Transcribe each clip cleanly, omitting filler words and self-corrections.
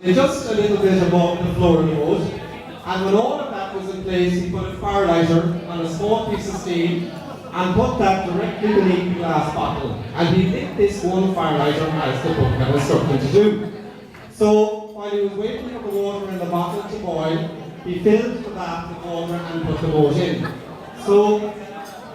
just a little bit above the floor of the boat. And when all of that was in place, he put a fire lighter on a small piece of steel and put that directly beneath the glass bottle. And he lit this one fire lighter as the book had instructed to do. So while he was waiting for the water in the bottle to boil, he filled the bath with water and put the boat in. So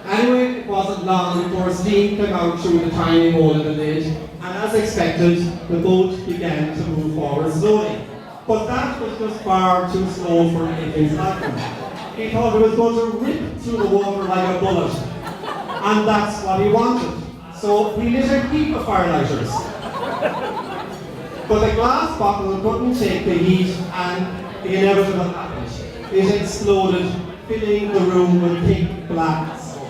anyway, it wasn't long before steam came out through the tiny hole in the lid, and as expected, the boat began to move forward slowly. But that was just far too slow for Adrian's liking. He thought it was going to rip through the water like a bullet, and that's what he wanted. So he lit a heap of firelighters. But the glass bottle couldn't take the heat, and the inevitable happened. It exploded, filling the room with thick black smoke.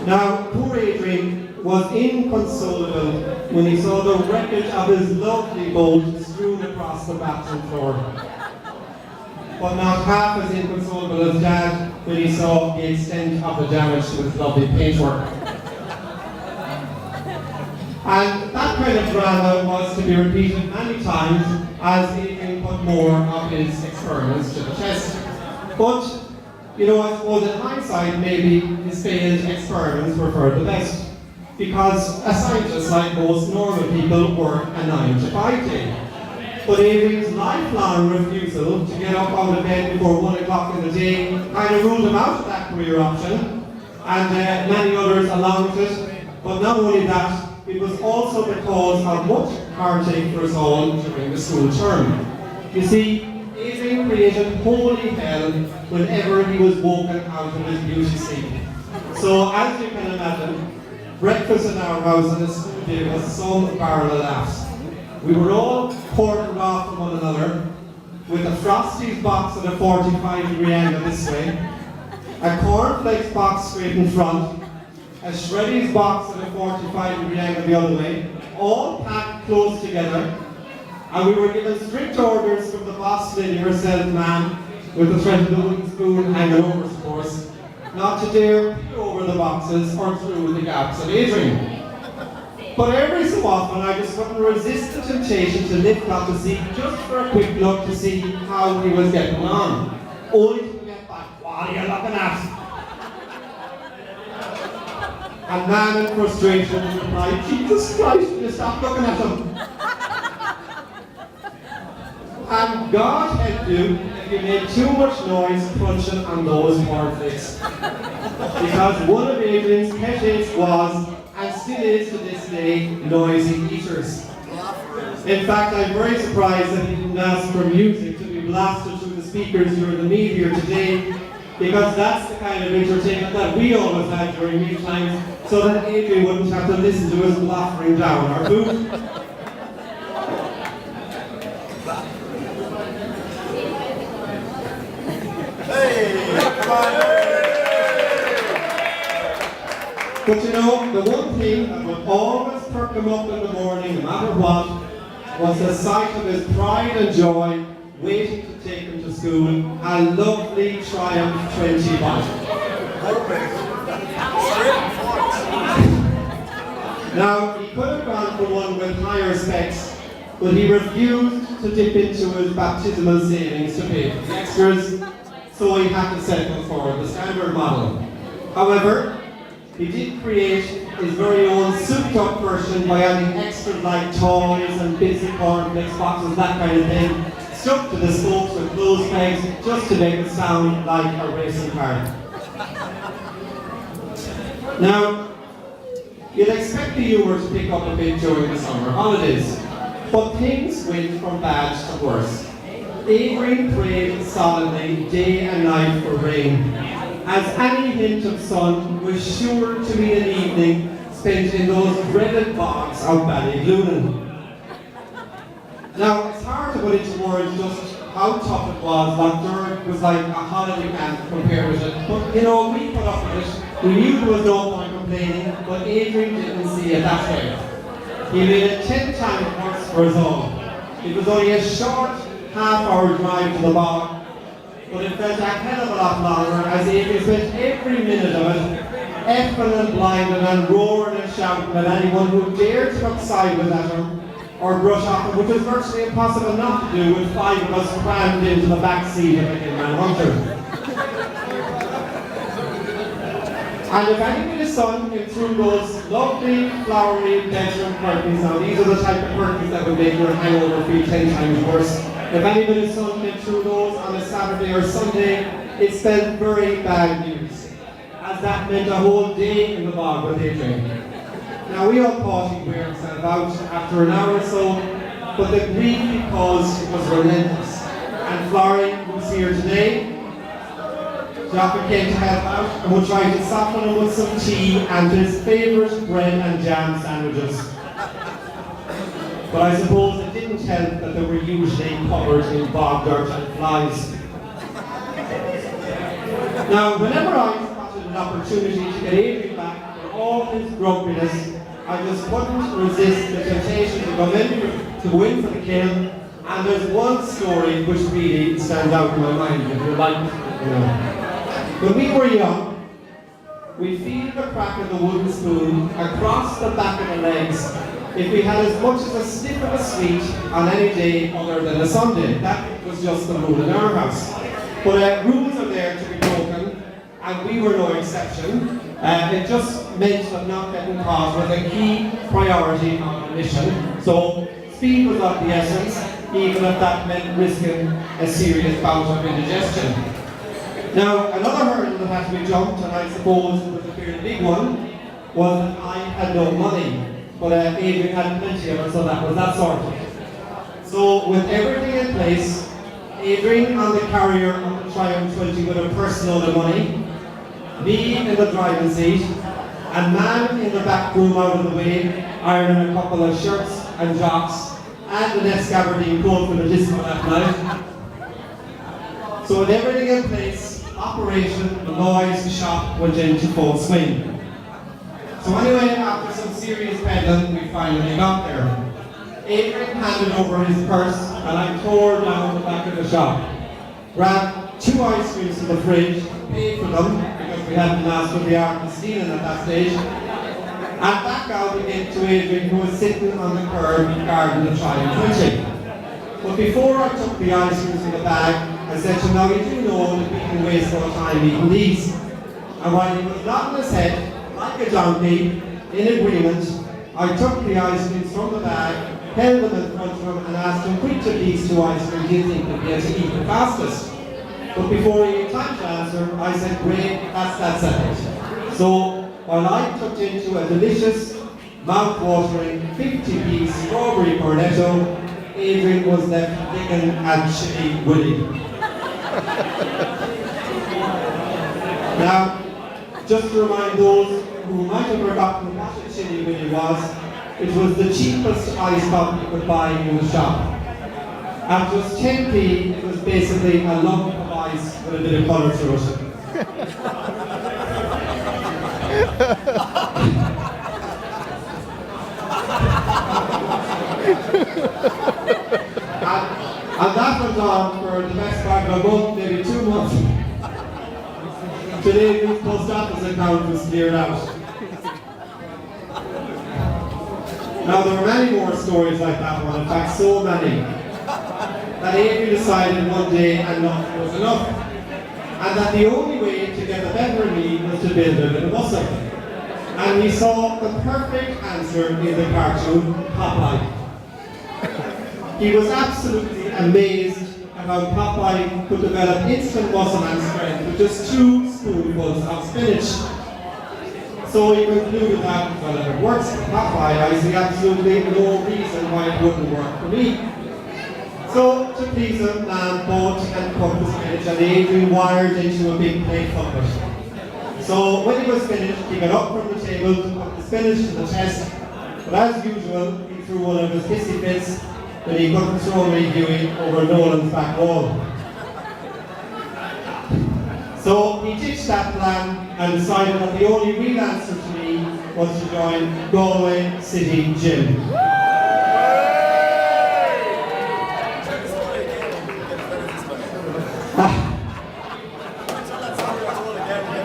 Now, poor Adrian was inconsolable when he saw the wreckage of his lovely boat strewn across the bathroom floor. But not half as inconsolable as Dad when he saw the extent of the damage to his lovely paintwork. And that kind of drama was to be repeated many times as Adrian put more of his experiments to the test. But, you know, I suppose in hindsight, maybe his failed experiments were for the best. Because a scientist, like most normal people, work a 9 to 5 day. But Adrian's lifelong refusal to get up out of bed before 1 o'clock in the day kind of ruled him out of that career option, and many others along with it. But not only that, it was also the cause of much heartache for us all during the school term. You see, Adrian created holy hell whenever he was woken out of his beauty sleep. So, as you can imagine, breakfast in our house on a school day was some barrel of laughs. We were all quartered off from one another, with a Frosties box at a 45-degree angle this way, a cornflakes box straight in front, a Shreddies box at a 45-degree angle the other way, all packed close together, and we were given strict orders from the boss lady herself, ma'am, with the threatened wooden spoon hanging over, of course, not to dare peek over the boxes or through the gaps of Adrian. But every so often I just couldn't resist the temptation to lift up to see, just for a quick look to see how he was getting on. Only to get back, what are you looking at? And man in frustration replied, Jesus Christ, will you stop looking at him? And God help you if you made too much noise crunching on those cornflakes. Because one of Adrian's pet hates was, and still is to this day, noisy eaters. In fact, I'm very surprised that he didn't ask for music to be blasted through the speakers during the meal here today, because that's the kind of entertainment that we always had during meal times, so that Adrian wouldn't have to listen to us blathering down our food. Hey, come on. But you know, the one thing that would always perk him up in the morning, no matter what, was the sight of his pride and joy waiting to take him to school, a lovely Triumph 20 bike. Now, he could have gone for one with higher specs, but he refused to dip into his baptismal savings to pay for the extras, so he had to settle for the standard model. However, he did create his very own souped-up version by adding extras like toys and bits of cornflakes boxes, that kind of thing, stuck to the spokes with clothes pegs just to make it sound like a racing car. Now, you'd expect the humour to pick up a bit during the summer holidays, but things went from bad to worse. Adrian prayed solemnly day and night for rain, as any hint of sun was sure to be an evening spent in those dreaded bogs of Ballyglunin. Now, it's hard to put into words just how tough it was. Lochdur was like a holiday camp compared with it. But, you know, we put up with it. We knew there was no point complaining, but Adrian didn't see it that way. He made it 10 times worse for us all. It was only a short half-hour drive to the bog, but it felt a hell of a lot longer as Adrian spent every minute of it effing and blinding and roaring and shouting at anyone who dared to come sideways at him, or brush off them, which was virtually impossible not to do with 5 of us crammed into the back seat of a Hillman Hunter. And if any of the sun came through those lovely, flowery bedroom curtains, now these are the type of curtains that would make your hangover feel 10 times worse. If any of the sun came through those on a Saturday or Sunday, it spelled very bad news, as that meant a whole day in the bog with Adrian. Now we all thought he'd wear himself out after an hour or so, but the grief he caused was relentless. And Florrie, who's here today, she often came to help out and would try to soften him with some tea and his favourite bread and jam sandwiches. But I suppose it didn't help that they were usually covered in bog dirt and flies. Now, whenever I spotted an opportunity to get Adrian back for all his grumpiness, I just couldn't resist the temptation to go in for the kill. And there's one story which really stands out in my mind, if you like, you know. When we were young, we'd feel the crack of the wooden spoon across the back of the legs if we had as much as a sniff of a sweet on any day other than a Sunday. That was just the rule in our house. But rules are there to be broken, and we were no exception. It just meant that not getting caught was a key priority on the mission. So speed was of the essence, even if that meant risking a serious bout of indigestion. Now, another hurdle that had to be jumped, and I suppose it was a fairly big one, was that I had no money. But Adrian had plenty of it, so that was that sorted. So with everything in place, Adrian on the carrier of the Triumph 20 with a purse load of money, me in the driving seat, and man in the back room out of the way, ironing a couple of shirts and jocks, and the next gabardine coat for the disco that night. So with everything in place, Operation Lloyd's shop went into full swing. So anyway, after some serious peddling, we finally got there. Adrian handed over his purse, and I tore down the back of the shop, grabbed 2 ice creams from the fridge, paid for them, because we hadn't asked for the art of stealing at that stage, and back out again to Adrian, who was sitting on the curb guarding the Triumph 20. But before I took the ice creams from the bag, I said to him, now you do know that we can waste no time eating these. And while he was nodding his head, like a donkey, in agreement, I took the ice creams from the bag, held them in front of him, and asked him which of these 2 ice creams do you think would be able to eat the fastest. But before he had time to answer, I said, great, that's settled. So while I tucked into a delicious, mouth-watering 50-piece strawberry cornetto, Adrian was left thinking at Chili Willy. Now, just to remind those who might have forgotten what a Chili Willy was, it was the cheapest ice pop you could buy in the shop. At just 10p, it was basically a lump of ice with a bit of colour to it. And that went on for the best part of a month, maybe 2 months. Today, the post office account was cleared out. Now, there are many more stories like that one, in fact, so many, that Adrian decided one day enough was enough, and that the only way to get the better in me was to build a little muscle. And he saw the perfect answer in the cartoon Popeye. He was absolutely amazed at how Popeye could develop instant muscle and strength with just 2 spoonfuls of spinach. So he concluded that, well, if it works for Popeye, I see absolutely no reason why it wouldn't work for me. So, to please him, Lamb bought and cooked the spinach, and Adrian wired into a big plate of it. So when he was finished, he got up from the table, put the spinach to the test, but as usual, he threw one of his hissy fits when he couldn't throw Ray Huey over Nolan's back wall. So he ditched that plan and decided that the only real answer to me was to join Galway City Gym.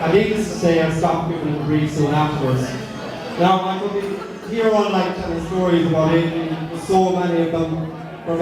And needless to say, I stopped giving him grief soon afterwards. Now, I could be here all night telling stories about Adrian, who was so many of them from